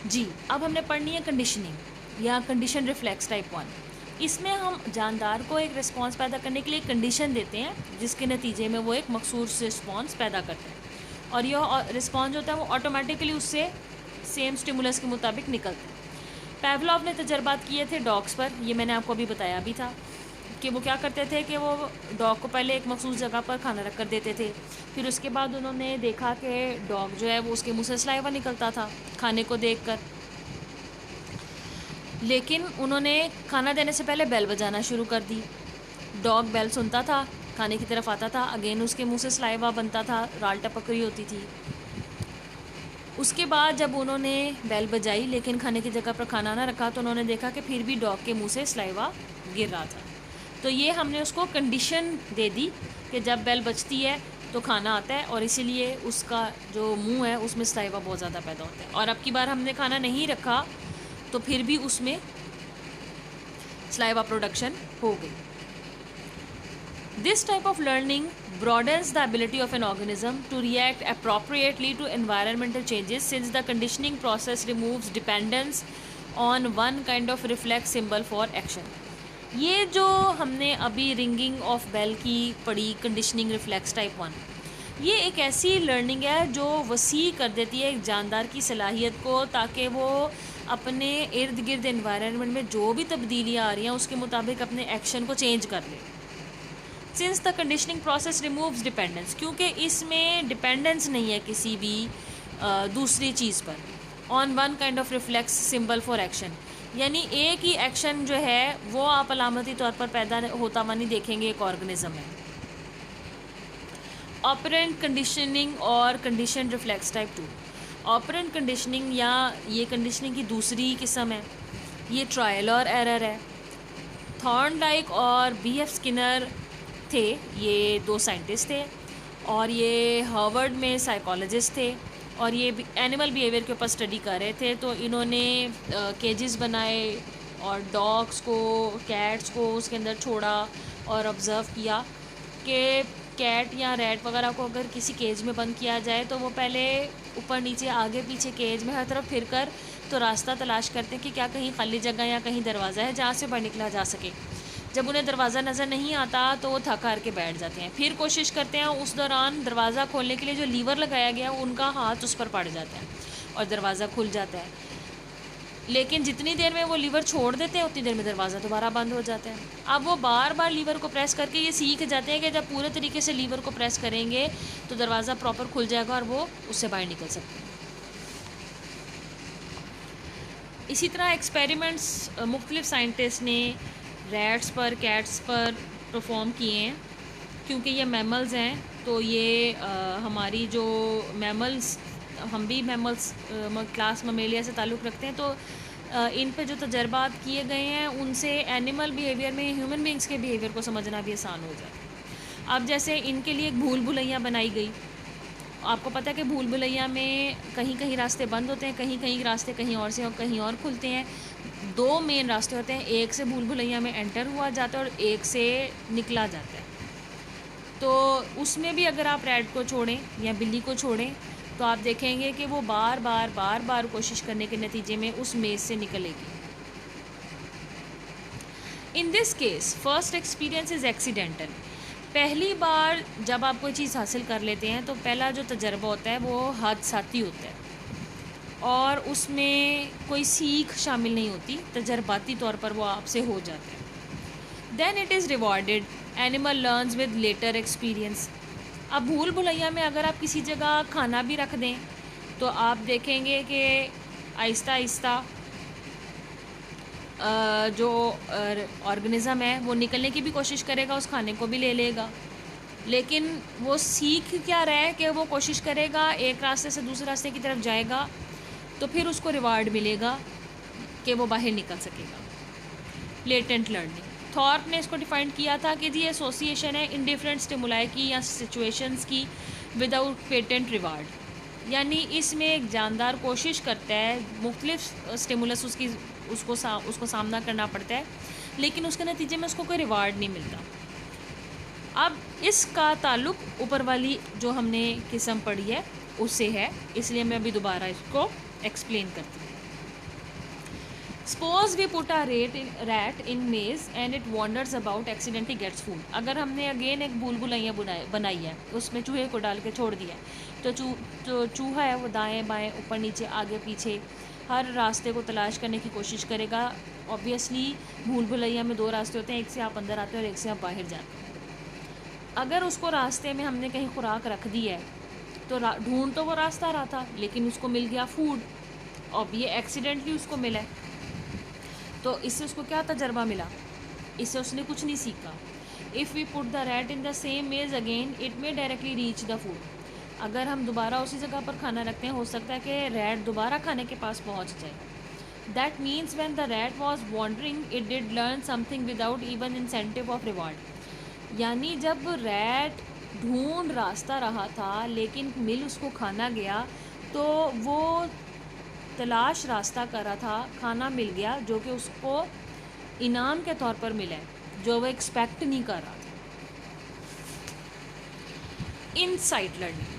जी, अब हमने पढ़नी है कंडीशनिंग या कंडीशन रिफ्लेक्स टाइप 1। इसमें हम जानदार को एक रिस्पॉन्स पैदा करने के लिए कंडीशन देते हैं, जिसके नतीजे में वो एक मखसूस रिस्पॉन्स पैदा करते हैं और यह रिस्पॉन्स जो होता है वो ऑटोमेटिकली उससे सेम स्टिमुलस के मुताबिक निकलता है। पैवलॉव ने तजर्बात किए थे डॉग्स पर, ये मैंने आपको अभी बताया भी था कि वो क्या करते थे कि वो डॉग को पहले एक मखसूस जगह पर खाना रख कर देते थे। फिर उसके बाद उन्होंने देखा कि डॉग जो है वो उसके मुंह से सलाइवा निकलता था खाने को देखकर, लेकिन उन्होंने खाना देने से पहले बेल बजाना शुरू कर दी। डॉग बेल सुनता था, खाने की तरफ आता था, अगेन उसके मुंह से सलाइवा बनता था, राल टपक रही होती थी। उसके बाद जब उन्होंने बेल बजाई लेकिन खाने की जगह पर खाना ना रखा, तो उन्होंने देखा कि फिर भी डॉग के मुंह से सलाइवा गिर रहा था। तो ये हमने उसको कंडीशन दे दी कि जब बेल बजती है तो खाना आता है, और इसीलिए उसका जो मुंह है उसमें सलाइवा बहुत ज़्यादा पैदा होता है। और अब की बार हमने खाना नहीं रखा तो फिर भी उसमें सलाइवा प्रोडक्शन हो गई। This type of learning broadens the ability of an organism to react appropriately to environmental changes, since the conditioning process removes dependence on one kind of reflex symbol for action. ये जो हमने अभी ringing of bell की पढ़ी, conditioning reflex type 1, ये एक ऐसी learning है जो वसी कर देती है एक जानदार की सलाहियत को, ताकि वो अपने इर्द गिर्द एनवायरनमेंट में जो भी तब्दीलियाँ आ रही हैं उसके मुताबिक अपने एक्शन को चेंज कर ले। Since the conditioning process removes dependence, क्योंकि इसमें डिपेंडेंस नहीं है किसी भी दूसरी चीज़ पर, on one kind of reflex symbol for action, यानी एक ही एक्शन जो है वो आप अलामती तौर पर पैदा होता हुआ नहीं देखेंगे एक ऑर्गेनिज्म में। ऑपरेंट कंडीशनिंग और condition reflex type 2। Operant conditioning या ये कंडीशनिंग की दूसरी किस्म है, ये ट्रायल और एरर है। थॉर्नडाइक और बीएफ स्किनर थे, ये दो साइंटिस्ट थे और ये हार्वर्ड में साइकोलॉजिस्ट थे, और ये एनिमल बिहेवियर के ऊपर स्टडी कर रहे थे। तो इन्होंने केजेस बनाए और डॉग्स को, कैट्स को उसके अंदर छोड़ा और ऑब्ज़र्व किया कि कैट या रैट वगैरह को अगर किसी केज में बंद किया जाए तो वो पहले ऊपर नीचे आगे पीछे केज में हर तरफ फिर कर तो रास्ता तलाश करते हैं कि क्या कहीं खाली जगह या कहीं दरवाज़ा है जहाँ से बाहर निकला जा सके। जब उन्हें दरवाज़ा नज़र नहीं आता तो वो थक हार के बैठ जाते हैं, फिर कोशिश करते हैं। उस दौरान दरवाज़ा खोलने के लिए जो लीवर लगाया गया उनका हाथ उस पर पड़ जाता है और दरवाज़ा खुल जाता है, लेकिन जितनी देर में वो लीवर छोड़ देते हैं उतनी देर में दरवाज़ा दोबारा बंद हो जाता है। अब वो बार बार लीवर को प्रेस करके ये सीख जाते हैं कि जब पूरे तरीके से लीवर को प्रेस करेंगे तो दरवाज़ा प्रॉपर खुल जाएगा और वो उससे बाहर निकल सकते हैं। इसी तरह एक्सपेरिमेंट्स मुख्तलिफ साइंटिस्ट ने रैट्स पर, कैट्स पर परफॉर्म किए हैं, क्योंकि ये मैमल्स हैं। तो ये हमारी जो मैमल्स, हम भी मैमल्स क्लास ममेलिया से ताल्लुक़ रखते हैं, तो इन पे जो तजर्बात किए गए हैं उनसे एनिमल बिहेवियर में ह्यूमन बींग्स के बिहेवियर को समझना भी आसान हो जाता है। अब जैसे इनके लिए एक भूल भुलैया बनाई गई। आपको पता है कि भूल भुलैया में कहीं कहीं रास्ते बंद होते हैं, कहीं कहीं रास्ते कहीं और से और कहीं और खुलते हैं। दो मेन रास्ते होते हैं, एक से भूल भुलैया में एंटर हुआ जाता है और एक से निकला जाता है। तो उसमें भी अगर आप रैट को छोड़ें या बिल्ली को छोड़ें तो आप देखेंगे कि वो बार बार कोशिश करने के नतीजे में उस मेज़ से निकलेगी। In this case first experience is accidental. पहली बार जब आप कोई चीज़ हासिल कर लेते हैं तो पहला जो तजर्बा होता है वो हादसाती होता है और उसमें कोई सीख शामिल नहीं होती, तजर्बाती तौर पर वो आपसे हो जाता है। Then it is rewarded, animal learns with later experience. अब भूल भुलैया में अगर आप किसी जगह खाना भी रख दें तो आप देखेंगे कि आहिस्ता आहिस्ता जो ऑर्गेनिज़म है वो निकलने की भी कोशिश करेगा, उस खाने को भी ले लेगा, लेकिन वो सीख क्या रहा है कि वो कोशिश करेगा, एक रास्ते से दूसरे रास्ते की तरफ जाएगा तो फिर उसको रिवार्ड मिलेगा कि वो बाहर निकल सकेगा। लेटेंट लर्निंग, थॉर्प ने इसको डिफाइन किया था कि ये एसोसिएशन है इंडिफरेंट स्टिमुलाई की या सिचुएशंस की विदाउट पेटेंट रिवार्ड, यानी इसमें एक जानदार कोशिश करता है, मुख्तलिफ स्टिमुलस उसको सामना करना पड़ता है, लेकिन उसके नतीजे में उसको कोई रिवार्ड नहीं मिलता। अब इसका ताल्लुक ऊपर वाली जो हमने किस्म पढ़ी है उससे है, इसलिए मैं अभी दोबारा इसको एक्सप्लेन करती हूँ। Suppose we put a rat in maze and it wanders about accidentally gets food. अगर हमने अगेन एक भूल भुलैया बनाई है, उसमें चूहे को डाल के छोड़ दिया है, तो जो चूहा है वो दाएं बाएं ऊपर नीचे आगे पीछे हर रास्ते को तलाश करने की कोशिश करेगा। ऑब्वियसली भूल भुलैया में दो रास्ते होते हैं, एक से आप अंदर आते हैं और एक से आप बाहर जाते हैं। अगर उसको रास्ते में हमने कहीं खुराक रख दी है तो ढूंढ तो वो रास्ता रहा था, लेकिन उसको मिल गया फूड, अब ये एक्सीडेंटली उसको मिला है, तो इससे उसको क्या तजर्बा मिला? इससे उसने कुछ नहीं सीखा। If we put the rat in the same maze again it may directly reach the food. अगर हम दोबारा उसी जगह पर खाना रखते हैं, हो सकता है कि रैट दोबारा खाने के पास पहुंच जाए। That means when the rat was wandering it did learn something without even incentive of reward. यानी जब रैट ढूंढ रास्ता रहा था लेकिन मिल उसको खाना गया, तो वो तलाश रास्ता कर रहा था, खाना मिल गया जो कि उसको इनाम के तौर पर मिला है, जो वो एक्सपेक्ट नहीं कर रहा था। Insight learning.